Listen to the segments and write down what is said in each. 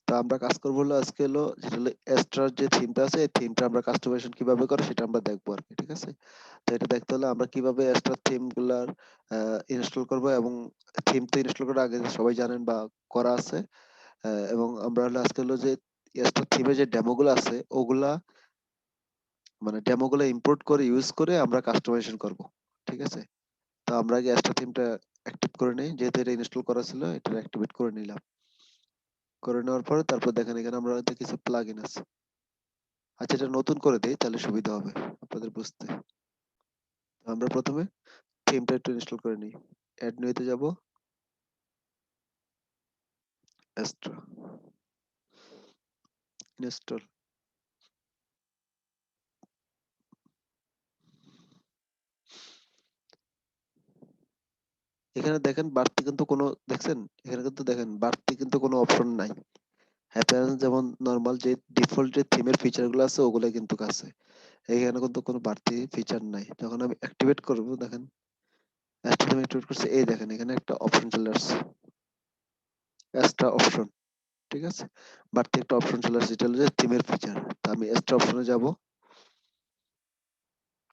তো আমরা কাজ করবো হলো আজকে হলো যেটা হলো এক্সট্রার যে থিমটা আছে এই থিমটা আমরা কাস্টমাইজেশন কিভাবে করে সেটা আমরা দেখবো আর কি, ঠিক আছে। তো এটা দেখতে হলে আমরা কিভাবে এক্সট্রা থিম গুলার ইনস্টল করব, এবং থিম তো ইনস্টল করার আগে সবাই জানেন বা করা আছে। এবং আমরা হলো আজকে হলো যে এক্সট্রা থিমে যে ডেমো গুলো আছে ওগুলা, মানে ডেমো গুলো ইম্পোর্ট করে ইউজ করে আমরা কাস্টমাইজেশন করব, ঠিক আছে। তো আমরা আগে এক্সট্রা থিমটা অ্যাক্টিভ করে নেই, যেহেতু এটা ইনস্টল করা ছিল এটা অ্যাক্টিভেট করে নিলাম। করে নেওয়ার পরে তারপর দেখেন এখানে আমরা কিছু প্লাগইন আছে। আচ্ছা, এটা নতুন করে দেই তাহলে সুবিধা হবে আপনাদের বুঝতে। তো আমরা প্রথমে থিমটা একটু ইনস্টল করে নিই। অ্যাড নিউতে যাব, এক্সট্রা ইনস্টল। এখানে দেখেন বাড়তি কিন্তু কোনো, দেখছেন এখানে কিন্তু দেখেন বাড়তি কিন্তু কোনো অপশন নাই। অ্যাপিয়ারেন্স যেমন নরমাল যে ডিফল্ট যে থিমের ফিচার গুলো আছে ওগুলো কিন্তু আছে। এখানে কিন্তু কোনো বাড়তি ফিচার নাই। যখন আমি অ্যাক্টিভেট করব দেখেন, এক্সট্রা থিম অ্যাক্টিভেট করছে, এই দেখেন এখানে একটা অপশন চলে আসছে, এক্সট্রা অপশন, ঠিক আছে। বাড়তি একটা অপশন চলে আসছে, যেটা হলো যে থিমের ফিচার। তো আমি এক্সট্রা অপশনে যাব,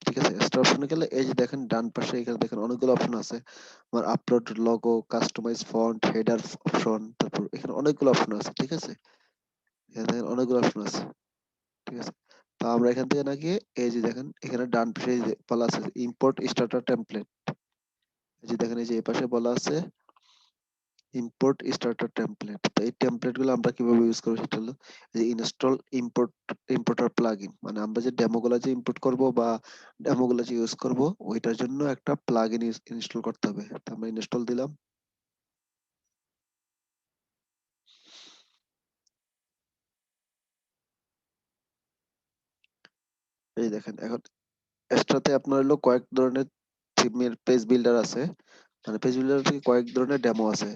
ঠিক আছে। এক্সট্রা অপশনে গেলে এই যে দেখেন ডান পাশে এখানে দেখেন অনেকগুলো অপশন আছে। আমার upload logo, customize font, header option, তারপর এখানে অনেকগুলো অপশন আছে, ঠিক আছে। এখানে দেখেন অনেকগুলো অপশন আছে, ঠিক আছে। তো আমরা এখান থেকে না গিয়ে এই যে দেখেন এখানে ডান পাশে এই যে বলা আছে ইম্পোর্ট স্টার্টার টেমপ্লেট, এই যে দেখেন এই যে এই পাশে বলা আছে ইম্পোর্ট স্টার্টার টেমপ্লেট। তো এই টেমপ্লেট গুলো আমরা কিভাবে ইউজ করবো সেটা হলো এই যে ইনস্টল ইম্পোর্ট ইম্পোর্টার প্লাগইন, মানে আমরা যে ডেমো গুলো যে ইম্পোর্ট করব বা ডেমো গুলো যে ইউজ করব ওইটার জন্য একটা প্লাগইন ইনস্টল করতে হবে। তো আমরা ইনস্টল দিলাম। এই দেখেন এখন এক্সট্রাতে আপনার হলো কয়েক ধরনের থিমের পেজ বিল্ডার আছে, মানে পেজ বিল্ডার থেকে কয়েক ধরনের ডেমো আছে।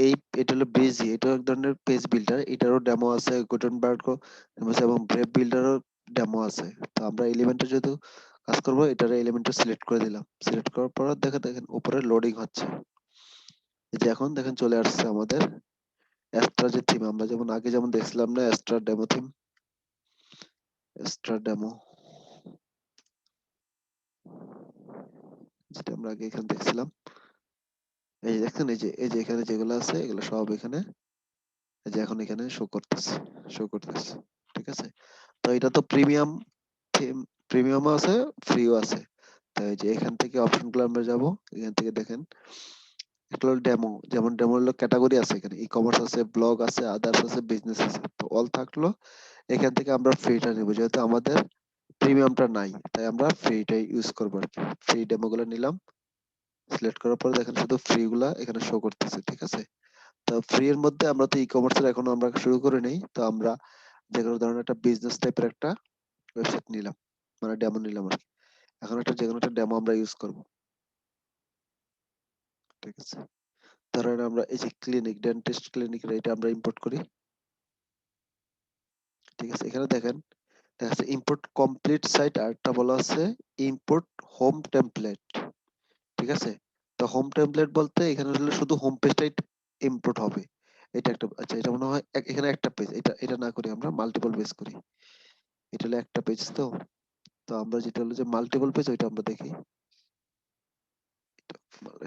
এই এটা হলো বেজি, এটা এক ধরনের পেজ বিল্ডার, এটারও ডেমো আছে, গুটেনবার্গও ডেমো আছে এবং ব্রেভ বিল্ডারও ডেমো আছে। তো আমরা এলিমেন্টে যেহেতু কাজ করবো এটার এলিমেন্টটা সিলেক্ট করে দিলাম। সিলেক্ট করার পর দেখেন দেখেন উপরে লোডিং হচ্ছে। এই যে এখন দেখেন চলে আসছে আমাদের এক্সট্রা যে থিম, আমরা যেমন আগে যেমন দেখছিলাম না extra demo theme, extra demo যেটা আমরা আগে এখানে দেখছিলাম। এই যে দেখেন এই যে এখানে যেগুলো আছে এগুলো সব এখানে এই যে এখন এখানে শো করতেছে, ঠিক আছে। তো এটা তো প্রিমিয়াম থিম, প্রিমিয়ামও আছে, ফ্রিও আছে। তো এই যে এখান থেকে অপশন গুলো আমরা যাব, এখান থেকে দেখেন একটা হলো ডেমো, যেমন ডেমো হলো ক্যাটাগরি আছে, এখানে ই কমার্স আছে, ব্লগ আছে, আদার্স আছে, বিজনেস আছে। তো অল থাকলো, এখান থেকে আমরা ফ্রিটা নেব, যেহেতু আমাদের প্রিমিয়ামটা নাই তাই আমরা ফ্রিটাই ইউজ করবো আর কি। ফ্রি ডেমো গুলো নিলাম, সিলেক্ট করার পর দেখেন শুধু ফ্রি গুলা এখানে শো করতেছে, ঠিক আছে। তো ফ্রি এর মধ্যে আমরা তো ই কমার্সের এখনো আমরা শুরু করে নেই, তো আমরা যে কোনো ধরনের একটা বিজনেস টাইপের একটা ওয়েবসাইট নিলাম, মানে ডেমো নিলাম আর কি। এখন একটা যে কোনো একটা ডেমো আমরা ইউজ করব, ঠিক আছে। ধরেন আমরা এই যে ক্লিনিক, ডেন্টিস্ট ক্লিনিক, এটা আমরা ইম্পোর্ট করি, ঠিক আছে। এখানে দেখেন দেখা যাচ্ছে ইম্পোর্ট কমপ্লিট সাইট, আর একটা বলা আছে ইম্পোর্ট হোম টেমপ্লেট, ঠিক আছে। তো হোম টেমপ্লেট বলতে এখানে হলো শুধু হোম পেজটাই ইম্পোর্ট হবে। এটা একটা, আচ্ছা এটা মনে হয় এখানে একটা পেজ, এটা এটা না করি আমরা মাল্টিপল পেজ করি। এটা হলো একটা পেজ, তো তো আমরা যেটা হলো যে মাল্টিপল পেজ ওইটা আমরা দেখি।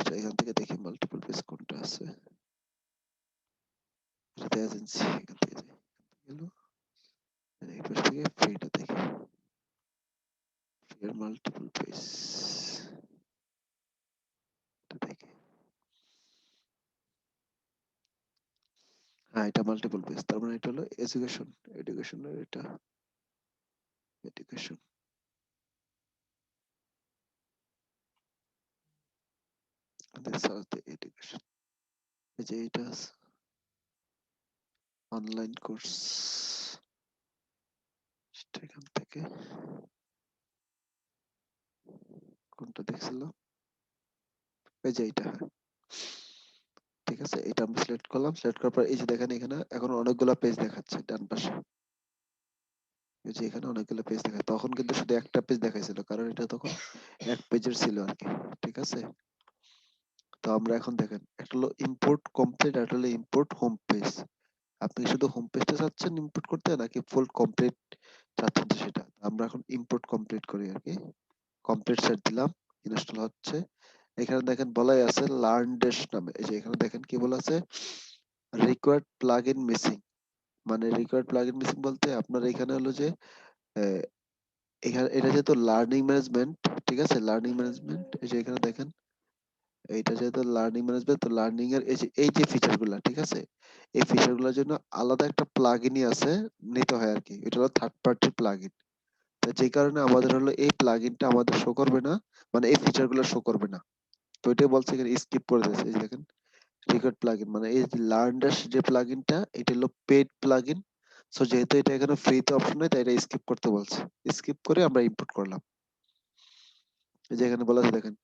এটা এখান থেকে দেখি মাল্টিপল পেজ কোনটা আছে। এটা এজেন্সি, এখান থেকে যাই, গেল এই পেজ থেকে ফ্রিটা দেখি, ফ্রি মাল্টিপল পেজ দেখি। হ্যাঁ এটা মাল্টিপল পেজ, তার মানে এটা হলো এডুকেশন, এডুকেশনের এটা এডুকেশন, এডুকেশন, এই যে এটা অনলাইন কোর্স, এখান থেকে কোনটা দেখছিল, এই যে এটা, হ্যাঁ ঠিক আছে। এটা আমি সিলেক্ট করলাম, সিলেক্ট করার পর এই যে দেখেন এখানে এখন অনেকগুলো পেজ দেখাচ্ছে ডান পাশে। এই যে এখানে অনেকগুলো পেজ দেখায়, তখন কিন্তু শুধু একটা পেজ দেখাইছিল কারণ এটা তখন এক পেজের ছিল আর কি, ঠিক আছে। তো আমরা এখন দেখেন একটা হলো ইম্পোর্ট কমপ্লিট আর একটা হলো ইম্পোর্ট হোম পেজ। আপনি শুধু হোম পেজটা চাচ্ছেন ইম্পোর্ট করতে নাকি ফুল কমপ্লিট চাচ্ছেন তো সেটা। আমরা এখন ইম্পোর্ট কমপ্লিট করি আর কি। কমপ্লিট সেট দিলাম, ইনস্টল হচ্ছে। এখানে দেখেন বলাই আছে লার্ন ড্যাশ নামে, এই যে এখানে দেখেন কি বলা আছে, রিকোয়ার্ড প্লাগইন মিসিং। মানে রিকোয়ার্ড প্লাগইন মিসিং বলতে আপনার এখানে হলো যে আহ, এখানে এটা যেহেতু লার্নিং ম্যানেজমেন্ট, ঠিক আছে, লার্নিং ম্যানেজমেন্ট, এই যে এখানে দেখেন এইটা যেহেতু লার্নিং ম্যানেজমেন্ট, তো লার্নিং এর এই যে ফিচার গুলা, ঠিক আছে, এই ফিচার গুলোর জন্য আলাদা একটা প্লাগইনই আছে, নিতে হয় আর কি। এটা হলো থার্ড পার্টি প্লাগইন। তো যে কারণে আমাদের হলো এই প্লাগইনটা আমাদের শো করবে না, মানে এই ফিচার গুলো শো করবে না। তো এটাই বলছে এখানে স্কিপ করে দিয়েছে, এই যে দেখেন রিকোয়ার্ড প্লাগইন, মানে এই লার্ন ড্যাশ যে প্লাগইনটা এটা হলো পেইড প্লাগইন। সো যেহেতু এটা এখানে ফ্রিতে অপশন নেই, তাই এটা স্কিপ করতে বলছে। স্কিপ করে আমরা ইম্পোর্ট করলাম। এই যে এখানে বলা আছে দেখেন,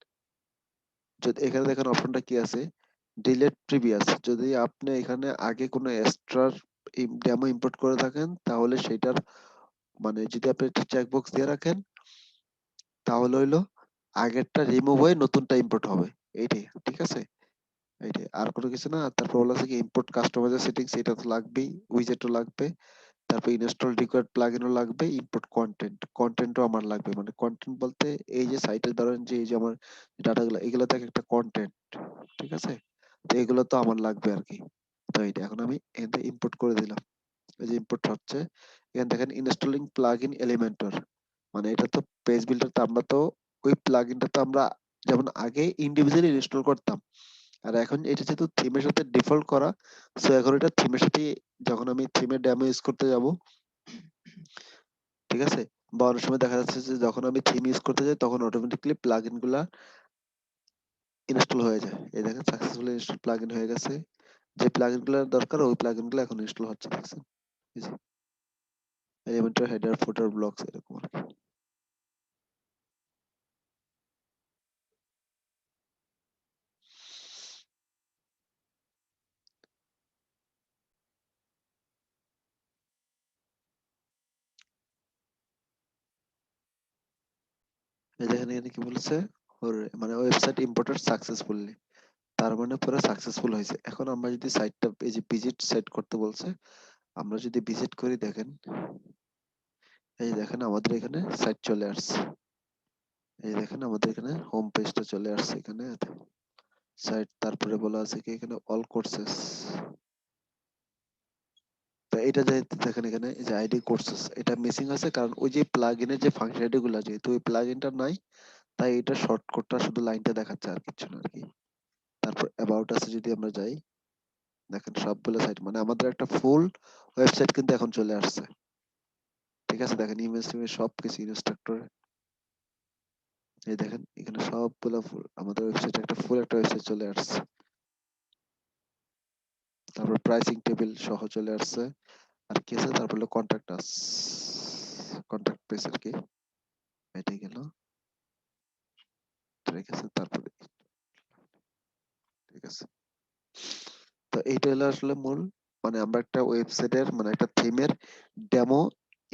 যদি এখানে দেখেন অপশনটা কি আছে, ডিলেট প্রিভিয়াস। যদি আপনি এখানে আগে কোনো এক্সট্রা ডেমো ইম্পোর্ট করে থাকেন, তাহলে সেটার মানে যদি আপনি একটা চেকবক্স দিয়ে রাখেন, তাহলে হইলো আগেরটা রিমুভ হয়ে নতুনটা ইম্পোর্ট হবে। এইটাই, ঠিক আছে, এইটাই, আর কোনো কিছু না। আর তারপর বলা আছে কি ইম্পোর্ট কাস্টমাইজার সেটিংস, এটা তো লাগবেই, উইজেটও লাগবে, তারপর ইনস্টল রিকোয়ার্ড প্লাগইনও লাগবে, ইম্পোর্ট কন্টেন্টও আমার লাগবে। মানে কন্টেন্ট বলতে এই যে সাইটে ধরেন যে এই যে আমার ডাটাগুলো, এগুলো থেকে একটা কন্টেন্ট, ঠিক আছে, তো এগুলো তো আমার লাগবে আর কি। তো এইটা এখন আমি এখান থেকে ইম্পোর্ট করে দিলাম। এই যে ইম্পোর্ট হচ্ছে, এখানে দেখেন ইনস্টলিং প্লাগইন এলিমেন্টর, মানে এটা তো পেজ বিল্ডার, তো আমরা তো ওই প্লাগইনটা তো আমরা যেমন আগে ইন্ডিভিজুয়ালি ইনস্টল করতাম, আর এখন এটা যেহেতু থিমের সাথে ডিফল্ট করা, সো এখন এটা থিমের সাথে, যখন আমি থিমের ডেমো ইউজ করতে যাব, ঠিক আছে, বা অনেক সময় দেখা যাচ্ছে যে যখন আমি থিম ইউজ করতে যাই তখন অটোমেটিকলি প্লাগইন গুলা ইনস্টল হয়ে যায়। এই দেখেন সাকসেসফুলি ইনস্টল প্লাগইন হয়ে গেছে। যে প্লাগইন গুলো দরকার ওই প্লাগইন গুলো এখন ইনস্টল হচ্ছে, দেখছেন, এই যে এলিমেন্টর, হেডার, ফুটার, ব্লকস, এরকম আর কি। এই দেখেন এখানে কি বলেছে, ওর মানে ওয়েবসাইট ইম্পোর্টেড সাকসেসফুলি, তার মানে পুরো সাকসেসফুল হয়েছে। এখন আমরা যদি সাইটটা, এই যে ভিজিট সেট করতে বলছে, আমরা যদি ভিজিট করি, দেখেন এই যে দেখেন আমাদের এখানে সাইট চলে আসছে। এই দেখেন আমাদের এখানে হোম পেজটা চলে আসছে, এখানে সাইট, তারপরে বলা আছে কি এখানে অল কোর্সেস। তো এটা যে দেখেন এখানে এই যে আইডি কোর্সেস, এটা মিসিং আছে কারণ ওই যে প্লাগইনের যে ফাংশনালিটি গুলো, যেহেতু ওই প্লাগইনটা নাই, তাই এটা শর্টকাটটা শুধু লাইনটা দেখাচ্ছে, আর কিছু না আর কি। তারপর অ্যাবাউট আছে যদি আমরা যাই, দেখেন সবগুলো সাইট, মানে আমাদের একটা ফুল ওয়েবসাইট কিন্তু এখন চলে আসছে, ঠিক আছে। দেখেন ইমেজ টিমেজ সবকিছু ইনস্ট্রাক্টর, এই দেখেন এখানে সবগুলো ফুল আমাদের ওয়েবসাইট, একটা ফুল একটা ওয়েবসাইট চলে আসছে। তারপর প্রাইসিং টেবিল সহ চলে আসছে। আর কি আছে, তারপর হলো কন্টাক্ট আস, কন্টাক্ট পেজ আর কি, এটাই গেল, ঠিক আছে। তারপরে ঠিক আছে, তো এইটা হলো আসলে মূল, মানে আমরা একটা ওয়েবসাইটের মানে একটা থিমের ডেমো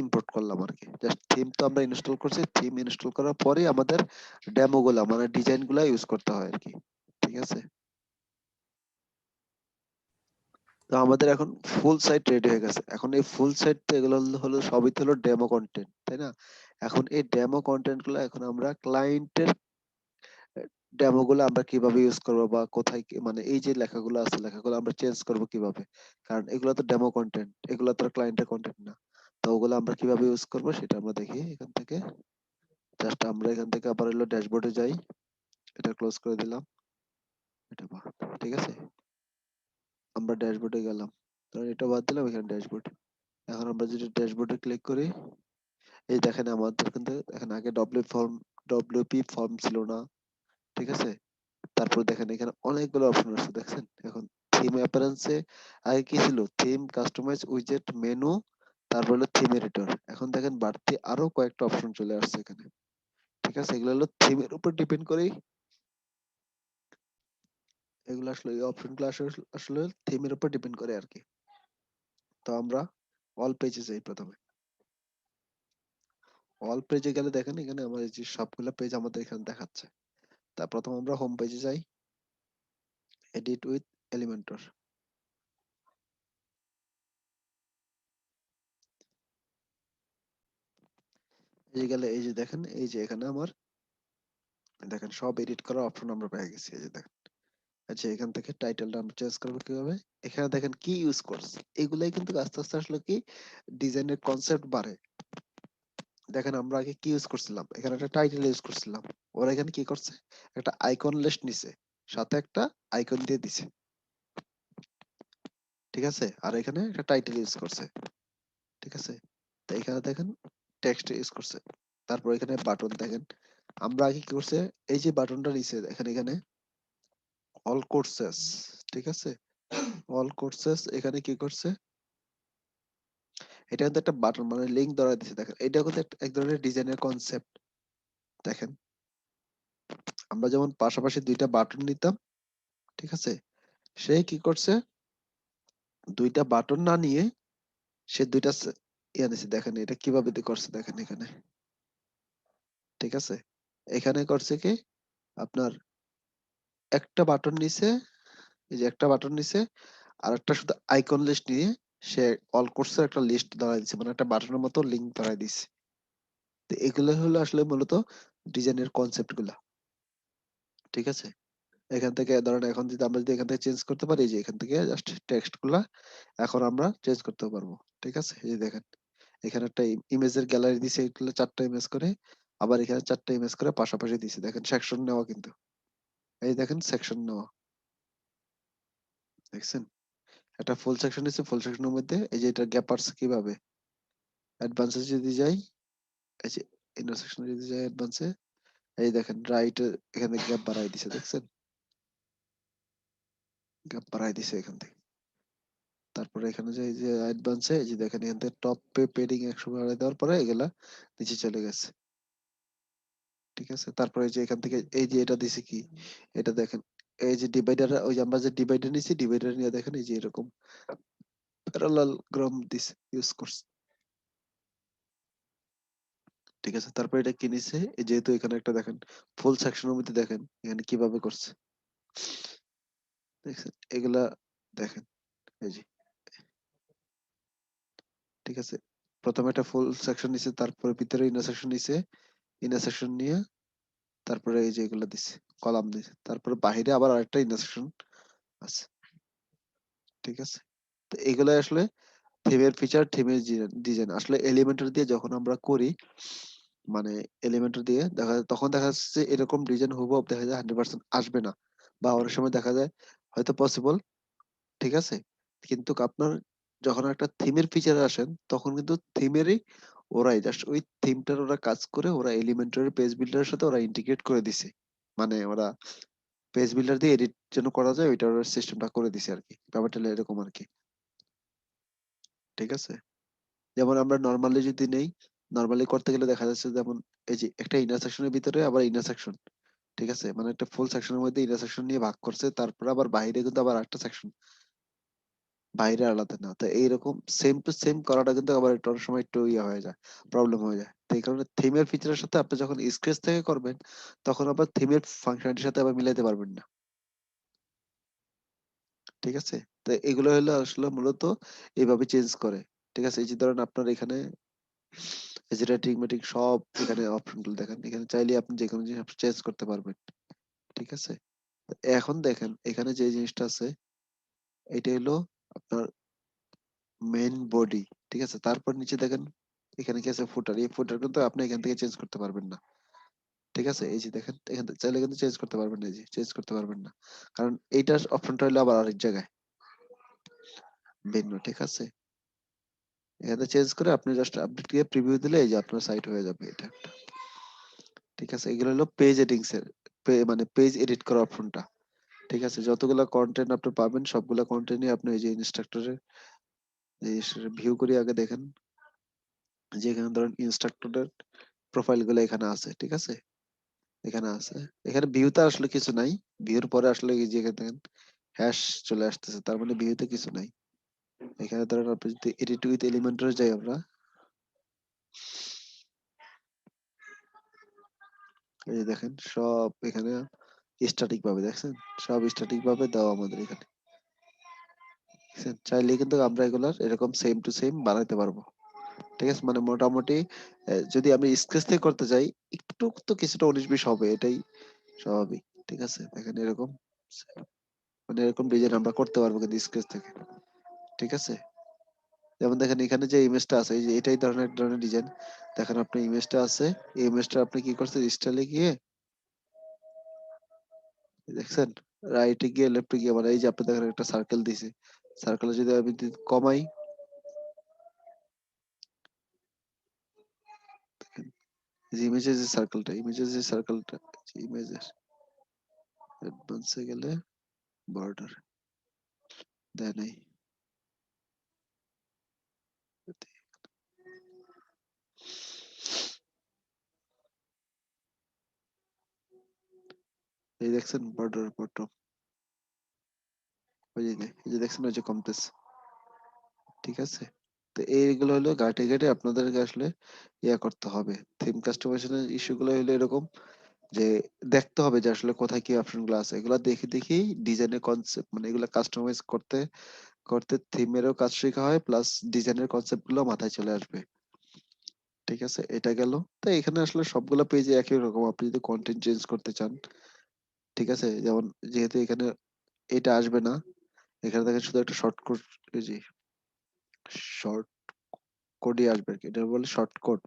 ইম্পোর্ট করলাম আর কি। জাস্ট থিম তো আমরা ইনস্টল করছি, থিম ইনস্টল করার পরে আমাদের ডেমো গুলা মানে ডিজাইন গুলা ইউজ করতে হয় আর কি, ঠিক আছে। তো আমাদের এখন ফুল সাইট রেডি হয়ে গেছে। এখন এই ফুল সাইট তো এগুলো হলো সবই তো হলো ডেমো কন্টেন্ট, তাই না? এখন এই ডেমো কন্টেন্ট গুলো এখন আমরা ক্লায়েন্টের ডেমো গুলো আমরা কিভাবে ইউজ করবো, বা কোথায় মানে এই যে লেখাগুলো আছে, লেখাগুলো আমরা চেঞ্জ করবো কিভাবে, কারণ এগুলো তো ডেমো কন্টেন্ট, এগুলো তো ক্লায়েন্টের কন্টেন্ট না। তো ওগুলো আমরা কিভাবে ইউজ করবো সেটা আমরা দেখি এখান থেকে। জাস্ট আমরা এখান থেকে আবার হলো ড্যাশবোর্ডে যাই, এটা ক্লোজ করে দিলাম, এটা বাদ, ঠিক আছে। আমরা ড্যাশবোর্ডে গেলাম, ধরুন এটা বাদ দিলাম, এখানে ড্যাশবোর্ড। এখন আমরা যদি ড্যাশবোর্ডে ক্লিক করি, এই দেখেন আমাদের কিন্তু এখন আগে ডব্লিউপি ফর্ম ছিল না, ঠিক আছে। তারপর দেখেন এখানে অনেকগুলো অপশন আছে, দেখছেন এখন থিম অ্যাপারেন্সে আগে কি ছিল, থিম, কাস্টমাইজ, উইজেট, মেনু, তারপর হলো থিম এডিটর। এখন দেখেন বাড়তি আরো কয়েকটা অপশন চলে আসছে এখানে, ঠিক আছে। এগুলো হলো থিমের উপর ডিপেন্ড করে, এগুলো আসলে এই অপশনগুলো আসলে আসলে থিমের উপর ডিপেন্ড করে আর কি। তো আমরা অল পেজে যাই প্রথমে। অল পেজে গেলে দেখেন এখানে আমার এই যে সবগুলো পেজ আমাদের এখানে দেখাচ্ছে। তা প্রথম আমরা হোম পেজে যাই, এডিট উইথ এলিমেন্টর, এই গেলে এই যে দেখেন এই যে এখানে আমার দেখেন সব এডিট করার অপশন আমরা পেয়ে গেছি। এই যে দেখেন, আচ্ছা এখান থেকে টাইটেলটা আমরা চেঞ্জ করবো কিভাবে, এখানে দেখেন কি ইউজ করছে, এগুলাই কিন্তু আস্তে আস্তে আসলে কি ডিজাইনের কনসেপ্ট বাড়ে। দেখেন আমরা আগে কি ইউজ করছিলাম, এখানে একটা টাইটেল ইউজ করছিলাম, ওরা এখানে কি করছে একটা আইকন লিস্ট নিছে, সাথে একটা আইকন দিয়ে দিছে, ঠিক আছে, আর এখানে একটা টাইটেল ইউজ করছে, ঠিক আছে। তো এখানে দেখেন টেক্সট ইউজ করছে, তারপর এখানে বাটন দেখেন আমরা আগে কি করছে, এই যে বাটনটা নিচে দেখেন এখানে অল কোর্সেস, ঠিক আছে, অল কোর্সেস এখানে কি করছে, এটা কিন্তু একটা বাটন মানে লিংক ধরা দিছে, দেখেন এটা কিন্তু এক ধরনের ডিজাইনের কনসেপ্ট। দেখেন আমরা যেমন পাশাপাশি দুইটা বাটন নিতাম, ঠিক আছে, সে কি করছে দুইটা বাটন না নিয়ে সে দুইটা ইয়া নিছে, দেখেন এটা কিভাবে করছে দেখেন এখানে, ঠিক আছে, এখানে করছে কি আপনার একটা বাটন নিছে, এই যে একটা বাটন নিছে আর একটা শুধু আইকন লিস্ট নিয়ে সে অল কোর্সের একটা লিস্ট ধরাই দিছে, মানে একটা বাটনের মতো লিংক ধরাই দিছে। তো এগুলো হলো আসলে মূলত ডিজাইনের কনসেপ্ট গুলা, ঠিক আছে। এখান থেকে ধরেন এখন যদি আমরা যদি এখান থেকে চেঞ্জ করতে পারি, যে এখান থেকে জাস্ট টেক্সট গুলা এখন আমরা চেঞ্জ করতে পারবো, ঠিক আছে। এই যে দেখেন এখানে একটা ইমেজের গ্যালারি দিছে, এগুলো চারটা ইমেজ করে, আবার এখানে চারটা ইমেজ করে পাশাপাশি দিছে, দেখেন সেকশন নেওয়া কিন্তু, এই দেখেন সেকশন নেওয়া, দেখছেন একটা ফুল সেকশন দিছে, ফুল সেকশনের মধ্যে এই যে এটা গ্যাপ আছে কিভাবে, অ্যাডভান্সে যদি যাই, এই যে ইন্টারসেকশনে যদি যাই অ্যাডভান্সে, এই দেখেন রাইট এখানে গ্যাপ বাড়াই দিছে, দেখছেন গ্যাপ বাড়াই দিছে এখান থেকে। তারপরে এখানে যে এই যে অ্যাডভান্সে এই যে দেখেন এখান থেকে টপ পেডিং 100 বাড়াই দেওয়ার পরে এগুলা নিচে চলে গেছে, ঠিক আছে। তারপরে এই যে এখান থেকে এই যে এটা দিছে কি, এটা দেখেন এই যে ডিভাইডার, ওই যে আমরা যে ডিভাইডার নিছি ডিভাইডার নিয়ে দেখেন এই যে এরকম প্যারালাল গ্রাম দিছে ইউজ করছে, ঠিক আছে। তারপর এটা কি নিছে, যেহেতু এখানে একটা দেখেন ফুল সেকশনের মধ্যে দেখেন এখানে কিভাবে করছে, দেখছেন এগুলা দেখেন এই যে, ঠিক আছে, প্রথমে একটা ফুল সেকশন নিছে, তারপরে ভিতরে ইনার সেকশন নিছে, ইনার সেকশন নিয়ে তারপরে এই যে এগুলা দিছে কলাম দিছে, তারপরে বাহিরে আবার আরেকটা ইনার সেকশন আছে, ঠিক আছে। তো এগুলা আসলে থিমের ফিচার, থিমের ডিজাইন আসলে এলিমেন্টর দিয়ে যখন আমরা করি, মানে এলিমেন্টর দিয়ে দেখা যায় তখন দেখা যাচ্ছে এরকম ডিজাইন হুবহু দেখা যায় 100% আসবে না, বা অনেক সময় দেখা যায় হয়তো পসিবল, ঠিক আছে। কিন্তু আপনার যখন একটা থিমের ফিচারে আসেন তখন কিন্তু থিমেরই ওরাই জাস্ট ওই থিমটার ওরা কাজ করে ওরা এলিমেন্টরের পেজ বিল্ডারের সাথে ওরা ইন্টিগ্রেট করে দিছে, মানে ওরা পেজ বিল্ডার দিয়ে এডিট যেন করা যায় ওইটার সিস্টেমটা করে দিছে আর কি, ব্যাপারটা হলো এরকম আর কি, ঠিক আছে। যেমন আমরা নর্মালি যদি নেই, নর্মালি করতে গেলে দেখা যাচ্ছে যেমন এই যে একটা ইন্টারসেকশনের ভিতরে আবার ইন্টারসেকশন, ঠিক আছে, মানে একটা ফুল সেকশনের মধ্যে ইন্টারসেকশন নিয়ে ভাগ করছে, তারপর আবার বাইরে কিন্তু আবার একটা সেকশন বাইরে আলাদা না, তো এইরকম সেম টু সেম করাটা কিন্তু আবার একটু অনেক সময় একটু ইয়ে হয়ে যায়, প্রবলেম হয়ে যায়। তো এই কারণে থিমের ফিচারের সাথে আপনি যখন স্কেচ থেকে করবেন তখন আবার থিমের ফাংশনালিটির সাথে আবার মিলাইতে পারবেন না, ঠিক আছে। তো এগুলো হলো আসলে মূলত এইভাবে চেঞ্জ করে, ঠিক আছে। এই যে ধরেন আপনার এখানে এই যে রেটিং মেটিং সব এখানে অপশন গুলো দেখেন, এখানে চাইলে আপনি যে কোনো জিনিস চেঞ্জ করতে পারবেন, ঠিক আছে। এখন দেখেন এখানে যে জিনিসটা আছে এটা হলো আপনার মেইন বডি, ঠিক আছে। তারপর নিচে দেখেন এখানে কি আছে ফুটার, এই ফুটার কিন্তু আপনি এখান থেকে চেঞ্জ করতে পারবেন না, ঠিক আছে। এই যে দেখেন এখান থেকে চাইলে কিন্তু চেঞ্জ করতে পারবেন না, এই যে চেঞ্জ করতে পারবেন না, কারণ এইটার অপশনটা হলো আবার আরেক জায়গায় ভিন্ন, ঠিক আছে। এখানে চেঞ্জ করে আপনি জাস্ট আপডেট দিয়ে প্রিভিউ দিলে এই যে আপনার সাইট হয়ে যাবে এটা একটা, ঠিক আছে। এগুলো হলো পেজ এডিটিংস এর মানে পেজ এডিট করার অপশনটা, ঠিক আছে। যতগুলা কন্টেন্ট আপনি পাবেন সবগুলা কন্টেন্টই আপনি এই যে ইনস্ট্রাক্টরের ভিউ করে আগে দেখেন, যে এখানে ধরেন ইনস্ট্রাক্টরের প্রোফাইল গুলো এখানে আছে, ঠিক আছে, এখানে আছে। এখানে ভিউতে আসলে কিছু নাই, ভিউর পরে আসলে এই যে এখানে দেখেন হ্যাশ চলে আসতেছে, তার মানে ভিউতে কিছু নাই। এখানে ধরেন আপনি যদি এডিট উইথ এলিমেন্টরে যাই আমরা, এই যে দেখেন সব এখানে স্ট্যাটিক ভাবে দেখছেন, সব স্ট্যাটিক ভাবে দেওয়া আমাদের এখানে, দেখছেন? চাইলে কিন্তু আমরা এগুলার এরকম সেম টু সেম বানাইতে পারবো, ঠিক আছে? মানে মোটামুটি যদি আমি স্কেচ থেকে করতে যাই, একটু তো কিছুটা 19-20 হবে, এটাই স্বাভাবিক। ঠিক আছে? দেখেন এরকম, মানে এরকম ডিজাইন আমরা করতে পারবো কিন্তু স্কেচ থেকে। ঠিক আছে? যেমন দেখেন এখানে যে ইমেজটা আছে, এই যে এটাই ধরনের এক ধরনের ডিজাইন। দেখেন আপনার ইমেজটা আছে, এই ইমেজটা আপনি কি করছেন, স্টাইলে গিয়ে দেখছেন, রাইটে গিয়ে লেফটে গিয়ে, মানে এই যে আপনি দেখেন একটা সার্কেল দিছে, সার্কেলে যদি আমি কমাই, যে ইমেজের যে সার্কেলটা, ইমেজের যে সার্কেলটা, ইমেজের অ্যাডভান্সে গেলে বর্ডার দেয় নাই, এই দেখছেন বর্ডার বটম, ওই যে এই যে দেখছেন ওই যে কমতেছে। ঠিক আছে? তো এইগুলো হলো ঘাটে ঘাটে আপনাদেরকে আসলে করতে হবে। থিম কাস্টমাইজেশনের ইস্যু গুলো হলো এরকম যে দেখতে হবে যে আসলে কোথায় কি অপশন গুলো আছে, এগুলো দেখে দেখেই ডিজাইনের কনসেপ্ট, মানে এগুলো কাস্টমাইজ করতে করতে থিমেরও কাজ শেখা হয়, প্লাস ডিজাইনের কনসেপ্ট গুলো মাথায় চলে আসবে। ঠিক আছে? এটা গেল। তো এখানে আসলে সবগুলো পেজে একই রকম, আপনি যদি কন্টেন্ট চেঞ্জ করতে চান, ঠিক আছে, যেমন যেহেতু এখানে এটা আসবে না, এখানে দেখেন শুধু একটা শর্টকাট, এই যে শর্ট কোডই আসবে আর কি, এটা বলে শর্টকাট।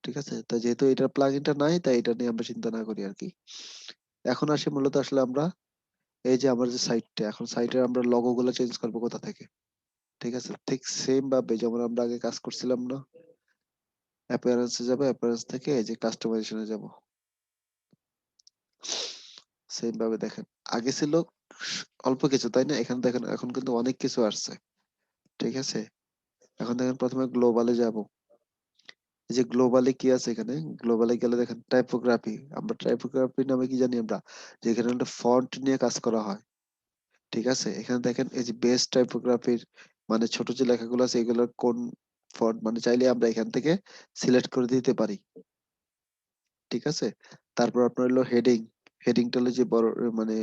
ঠিক আছে? তো যেহেতু এটার প্লাগইনটা নাই, তাই এটা নিয়ে আমরা চিন্তা না করি আর কি। এখন আসি মূলত আসলে আমরা এই যে আমার যে সাইটটা, এখন সাইটের আমরা লোগো গুলো চেঞ্জ করবো কোথা থেকে? ঠিক আছে? ঠিক সেম ভাবে যেমন আমরা আগে কাজ করছিলাম না, অ্যাপিয়ারেন্সে যাবো, অ্যাপিয়ারেন্স থেকে এই যে কাস্টমাইজেশনে যাব, সেম ভাবে দেখেন আগে ছিল অল্প কিছু, তাই না? এখানে দেখেন এখন কিন্তু অনেক কিছু আসছে। ঠিক আছে? এখন দেখেন প্রথমে গ্লোবালে যাব, এই যে গ্লোবালে কি আছে, এখানে গ্লোবালে গেলে দেখেন টাইপোগ্রাফি, আমরা টাইপোগ্রাফি নামে কি জানি আমরা, যে এখানে একটা ফন্ট নিয়ে কাজ করা হয়। ঠিক আছে? এখানে দেখেন এই যে বেস্ট টাইপোগ্রাফির, মানে ছোট যে লেখাগুলো আছে এগুলোর কোন ফন্ট, মানে চাইলে আমরা এখান থেকে সিলেক্ট করে দিতে পারি। ঠিক আছে? তারপর আপনার হলো হেডিং, হেডিংটা হলো যে বড়, মানে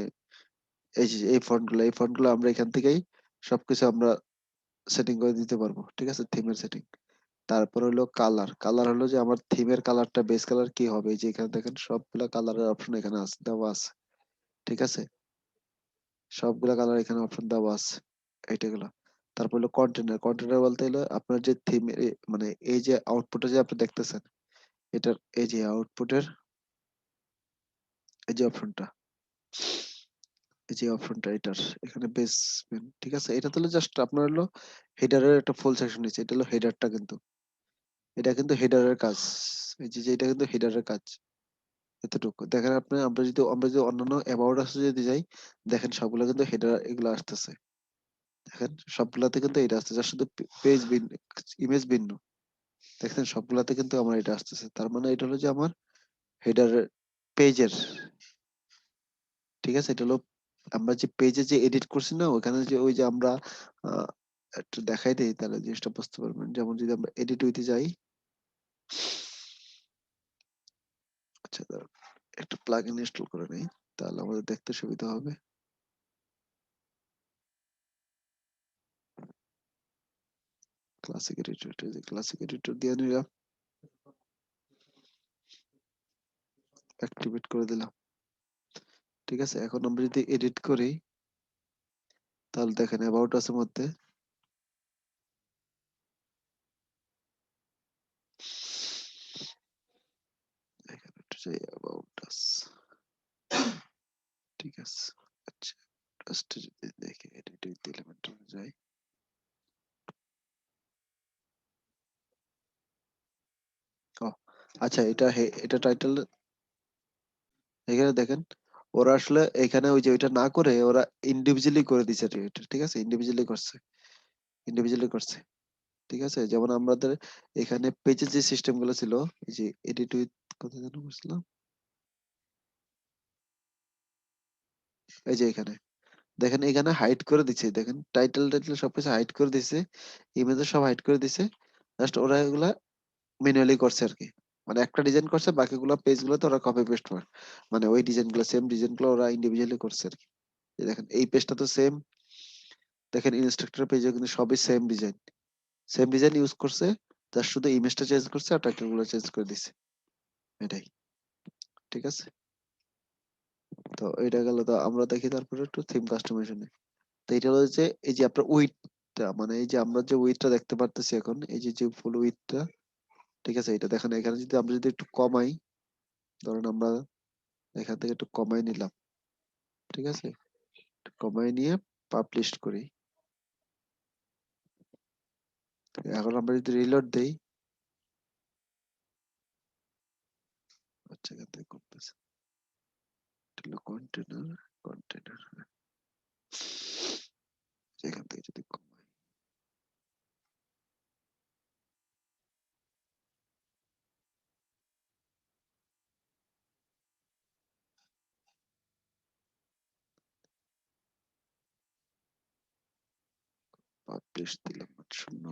এই যে এই ফন্ট গুলো আমরা এখান থেকেই সবকিছু আমরা সেটিং করে দিতে পারবো। ঠিক আছে? থিমের সেটিং। তারপর হলো কালার, কালার হলো যে আমার থিমের কালারটা, বেস কালার কি হবে, এই যে এখানে দেখেন সবগুলা কালারের অপশন এখানে আছে, দেওয়া আছে। ঠিক আছে? সবগুলা কালার এখানে অপশন দেওয়া আছে, এইটা গুলো। তারপর হলো কন্টেনার, কন্টেনার বলতে হলো আপনার যে থিম, মানে এই যে আউটপুটে যে আপনি দেখতেছেন, এটার এই যে আউটপুটের এই যে অপশনটা, এই যে অপশনটা এটার এখানে বেসমেন্ট। ঠিক আছে? এটা তো জাস্ট আপনার হলো হেডারের একটা ফুল সেকশন নিচ্ছে, এটা হলো হেডারটা, কিন্তু এটা কিন্তু হেডারের কাজ, এই যে এটা কিন্তু হেডারের কাজ। এতটুকু দেখেন আপনি, আমরা যদি অন্যান্য অ্যাবাউট আস যদি যাই, দেখেন সবগুলো কিন্তু হেডার এগুলো আসতেছে। দেখেন সবগুলাতে কিন্তু এটা আসছে, যার শুধু পেজ ভিন্ন, ইমেজ ভিন্ন। দেখেন সবগুলাতে কিন্তু আমার এটা আসতেছে, তার মানে এটা হলো যে আমার হেডার পেজের। ঠিক আছে? এটা হলো আমরা যে পেজে যে এডিট করছি না, ওখানে যে ওই যে আমরা আহ, একটু দেখাই দিই, তাহলে জিনিসটা বুঝতে পারবেন। যেমন যদি আমরা এডিট উইতে যাই, আচ্ছা দাঁড়ান, একটা প্লাগ ইন ইনস্টল করে নেই, তাহলে আমাদের দেখতে সুবিধা হবে। ক্লাসিক এডিটর, ক্লাসিক এডিটর দিয়ে নিলাম, অ্যাক্টিভেট করে দিলাম। ঠিক আছে? এখন আমরা যদি এডিট করি, তাহলে দেখেন অ্যাবাউট আছে মধ্যে, এখানে একটু যাই, অ্যাবাউট আস। ঠিক আছে? আচ্ছা, জাস্ট যদি দেখি এডিট উইথ এলিমেন্টর যাই, ও আচ্ছা, এটা টাইটেল, এখানে দেখেন ওরা আসলে এখানে ওই যে ওইটা না করে ওরা ইন্ডিভিজুয়ালি করে দিছে এটা। ঠিক আছে? ইন্ডিভিজুয়ালি করছে, ইন্ডিভিজুয়ালি করছে। ঠিক আছে? যেমন আমাদের এখানে পেজে যে সিস্টেম গুলো ছিল, এই যে এডিট উইথ, কোথায় যেন বলছিলাম, এই যে এখানে দেখেন, এখানে হাইড করে দিচ্ছে, দেখেন টাইটেল টাইটেল সবকিছু হাইড করে দিছে, ইমেজও সব হাইড করে দিছে। জাস্ট ওরা এগুলা ম্যানুয়ালি করছে আর কি, মানে একটা ডিজাইন করছে, বাকিগুলো পেজ গুলোতে ওরা কপি পেস্ট করে, মানে ওই ডিজাইন গুলো, সেম ডিজাইন গুলো ওরা ইন্ডিভিজুয়ালি করছে আর কি। এই দেখেন এই পেজটা তো সেম, দেখেন ইনস্ট্রাক্টর পেজে কিন্তু সবই same design, same design use করছে। জাস্ট শুধু ইমেজটা চেঞ্জ করছে আর টাইটেল গুলো চেঞ্জ করে দিছে, এটাই। ঠিক আছে, তো এটা গেল। তো আমরা দেখি তারপরে একটু থিম কাস্টমাইজেশনে। তো এটা হলো যে এই যে আপনার উইডথটা, মানে এই যে আমরা যে উইডথটা দেখতে পারতেছি এখন, এই যে যে ফুল উইডথটা, ঠিক আছে, এটা দেখেন এখানে যদি আমরা যদি একটু কমাই, ধরেন আমরা এখান থেকে একটু কমাই নিলাম, ঠিক আছে, একটু কমাই নিয়ে পাবলিশ করি। এখন আমরা যদি রিলোড দেই, আচ্ছা এখান থেকে করতেছে, কন্টেনার, কন্টেনার, এখান থেকে যদি কমাই, পাবলিশ দিলাম 0,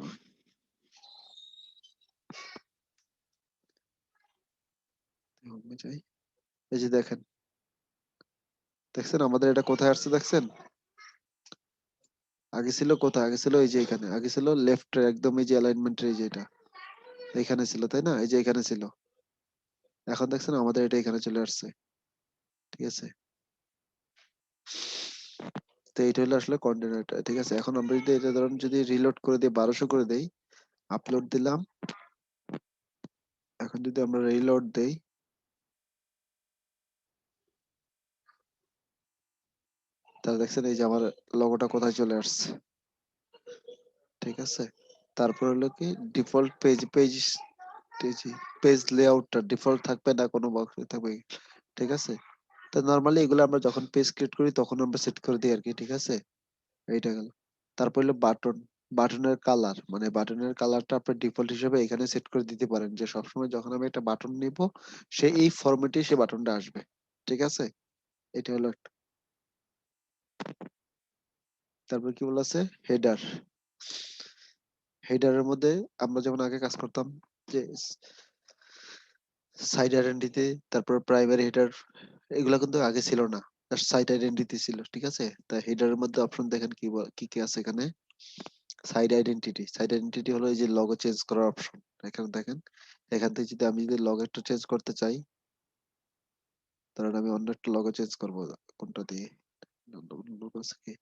হোমে যাই, এই যে দেখেন, দেখছেন আমাদের এটা কোথায় আসছে দেখছেন? আগে ছিল কোথায়? আগে ছিল এই যে এখানে, আগে ছিল লেফট একদম এই যে অ্যালাইনমেন্টের এই যে এটা এখানে ছিল, তাই না? এই যে এখানে ছিল, এখন দেখছেন আমাদের এটা এখানে চলে আসছে, ঠিক আছে। তো এইটা হলো আসলে কন্টেনারটা, ঠিক আছে। এখন আমরা যদি এটা ধরুন যদি রিলোড করে দিই, 1200 করে দেই, আপলোড দিলাম, এখন যদি আমরা রিলোড দেই, তাহলে দেখছেন এই যে আমার লগোটা কোথায় চলে আসছে, ঠিক আছে। তারপর হলো কি ডিফল্ট পেজ পেজ লেআউটটা ডিফল্ট থাকবে না কোনো বক্স থাকবে, ঠিক আছে। তো নরমালি এগুলো আমরা যখন পেজ ক্রিয়েট করি তখন আমরা সেট করে দিই আর কি, ঠিক আছে। এইটা গেল। তারপর হলো বাটনের কালার, মানে বাটনের কালারটা আপনি ডিফল্ট হিসেবে এখানে সেট করে দিতে পারেন যে সবসময় যখন আমি একটা বাটন নিব সে এই ফরম্যাটে সে বাটনটা আসবে, ঠিক আছে। এটা হলো একটা। তারপর কি বলা আছে, হেডার। হেডারের মধ্যে আমরা যেমন আগে কাজ করতাম যে সাইড আইডেন্টিটি, তারপর প্রাইমারি হেডার, এগুলা কিন্তু আগে ছিল না, জাস্ট সাইড আইডেন্টিটি ছিল, ঠিক আছে। তা হেডারের মধ্যে অপশন দেখেন কি কি কি আছে এখানে। সাইড আইডেন্টিটি হলো এই যে লগো চেঞ্জ করার অপশন, এখানে দেখেন। এখান থেকে যদি আমি যদি লগো একটু চেঞ্জ করতে চাই, ধরেন আমি অন্য একটা লগো চেঞ্জ করবো, কোনটা দিয়ে, অন্য logo আছে কি,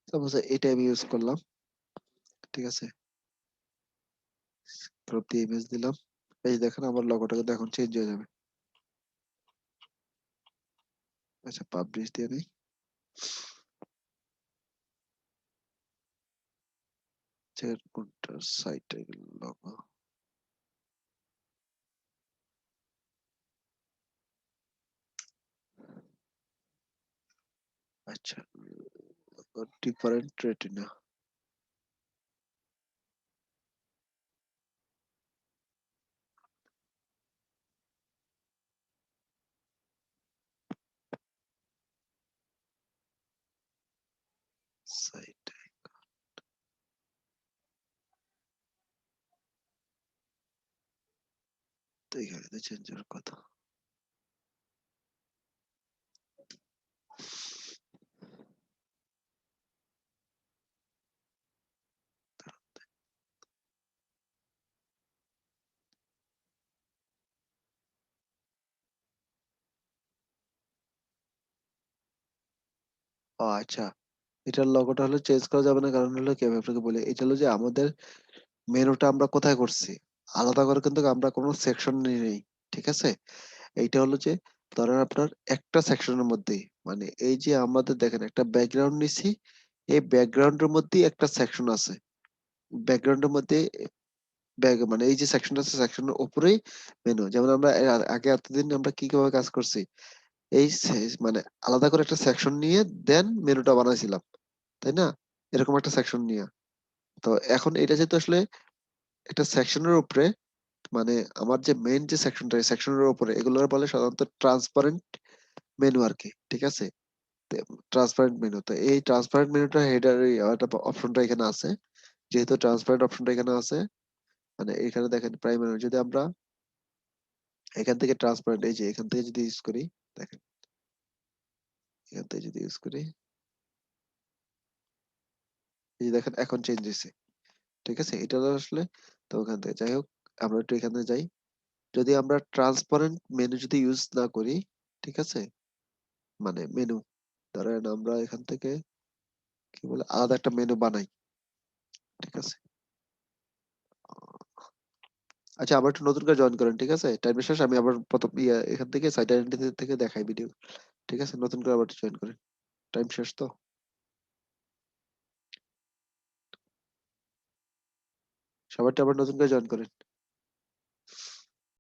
সাপোজ এটা আমি ইউজ করলাম, ঠিক আছে। ক্রপ দিয়ে ইমেজ দিলাম, এই যে দেখেন আমার লগোটা কিন্তু এখন চেঞ্জ হয়ে যাবে। আচ্ছা পাবলিশ দিয়ে নেই, কোনটা সাইট লগো, আচ্ছা ডিফারেন্ট রেটিনা, সাইট, তো এখানে চেঞ্জ হওয়ার কথা। ও আচ্ছা, এটার লগোটা হলো চেঞ্জ করা যাবে না, কারণ হলো কি আমি আপনাকে বলি, এটা হলো যে আমাদের মেনুটা আমরা কোথায় করছি, আলাদা করে কিন্তু আমরা কোনো সেকশন নেই, ঠিক আছে। এইটা হলো যে ধরেন আপনার একটা সেকশনের মধ্যেই, মানে এই যে আমাদের দেখেন একটা ব্যাকগ্রাউন্ড নিছি, এই ব্যাকগ্রাউন্ডের মধ্যেই একটা সেকশন আছে, ব্যাকগ্রাউন্ডের মধ্যে মানে এই যে সেকশনটা আছে সেকশনের উপরেই মেনু। যেমন আমরা আগে এতদিন আমরা কি কিভাবে কাজ করছি, মানে আলাদা করে একটা সেকশন নিয়ে দেন মেনুটা বানাইছিলাম, তাই না, এরকম একটা সেকশন নিয়ে। তো এখন এটা যেহেতু আসলে একটা সেকশনের উপরে, মানে আমার যে মেইন যে সেকশনটা এই সেকশনের উপরে, এগুলোর বলে সাধারণত ট্রান্সপারেন্ট মেনু আর কি, ঠিক আছে। ট্রান্সপারেন্ট মেনু, তো এই ট্রান্সপারেন্ট মেনুটা হেডার অপশনটা এখানে আছে, যেহেতু ট্রান্সপারেন্ট অপশনটা এখানে আছে, মানে এখানে দেখেন প্রাইমারি যদি আমরা এখান থেকে ট্রান্সপারেন্ট, এই যে এখান থেকে যদি ইউজ করি, দেখেন এখান থেকে যদি ইউজ করি, এই যে দেখেন এখন চেঞ্জ হয়েছে, ঠিক আছে? এটা আসলে তো ওখান থেকে যাই হোক, আমরা একটু এখানে যাই। যদি আমরা ট্রান্সপারেন্ট মেনু যদি ইউজ না করি, ঠিক আছে, মানে মেনু, ধরেন আমরা এখান থেকে কি বলে আলাদা একটা মেনু বানাই, ঠিক আছে। আচ্ছা, আবার একটু নতুন করে জয়েন করেন, ঠিক আছে, টাইম শেষ, আমি আবার প্রথম এখান থেকে সাইট আইডেন্টিটি থেকে দেখাই ভিডিও, ঠিক আছে, নতুন করে আবার জয়েন করেন, টাইম শেষ তো। সবারটা আবার নতুন করে জয়েন করেন।